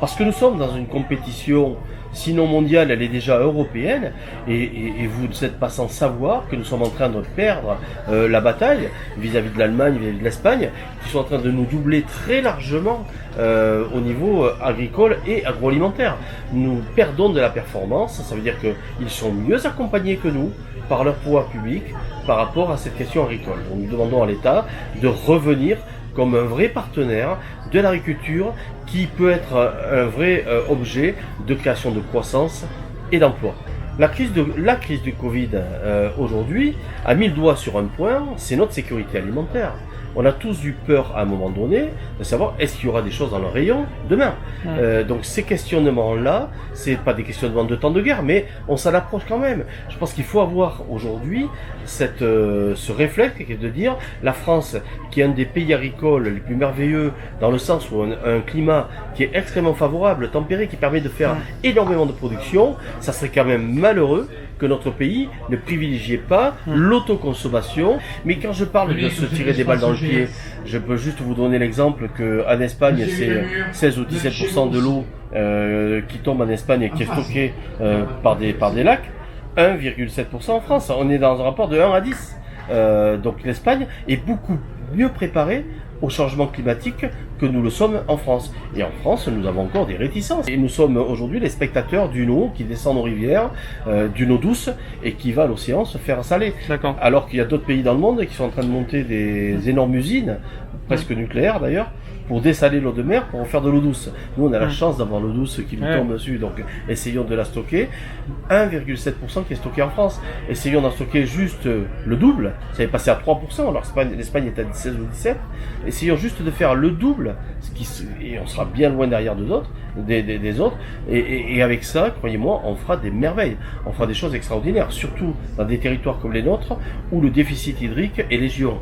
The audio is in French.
Parce que nous sommes dans une compétition, sinon mondiale, elle est déjà européenne, et vous n'êtes pas sans savoir que nous sommes en train de perdre la bataille vis-à-vis de l'Allemagne, vis-à-vis de l'Espagne, qui sont en train de nous doubler très largement au niveau agricole et agroalimentaire. Nous perdons de la performance, ça veut dire qu'ils sont mieux accompagnés que nous par leur pouvoir public par rapport à cette question agricole. Donc nous demandons à l'État de revenir comme un vrai partenaire de l'agriculture qui peut être un vrai objet de création de croissance et d'emploi. La crise du Covid aujourd'hui a mis le doigt sur un point, c'est notre sécurité alimentaire. On a tous eu peur à un moment donné de savoir est-ce qu'il y aura des choses dans le rayon demain. Donc ces questionnements-là, c'est pas des questionnements de temps de guerre, mais on s'en approche quand même. Je pense qu'il faut avoir aujourd'hui ce réflexe qui est de dire la France, qui est un des pays agricoles les plus merveilleux, dans le sens où on a un climat qui est extrêmement favorable, tempéré, qui permet de faire énormément de production, ça serait quand même malheureux que notre pays ne privilégiait pas l'autoconsommation. Mais quand je parle de se tirer des balles dans le pied, je peux juste vous donner l'exemple qu'en Espagne, c'est 16 ou 17% de l'eau qui tombe en Espagne et qui est stockée par des lacs, 1,7% en France. On est dans un rapport de 1 à 10. Donc l'Espagne est beaucoup mieux préparée au changement climatique que nous le sommes en France. Et en France, nous avons encore des réticences. Et nous sommes aujourd'hui les spectateurs d'une eau qui descend nos rivières, d'une eau douce, et qui va à l'océan se faire saler. D'accord. Alors qu'il y a d'autres pays dans le monde qui sont en train de monter des énormes usines, presque nucléaires d'ailleurs, pour dessaler l'eau de mer, pour en faire de l'eau douce. Nous, on a la chance d'avoir l'eau douce qui nous tombe dessus, donc essayons de la stocker. 1,7% qui est stocké en France. Essayons d'en stocker juste le double. Ça est passé à 3%, alors l'Espagne est à 16 ou 17. Essayons juste de faire le double, et on sera bien loin derrière des autres. Et avec ça, croyez-moi, on fera des merveilles. On fera des choses extraordinaires, surtout dans des territoires comme les nôtres, où le déficit hydrique est légion.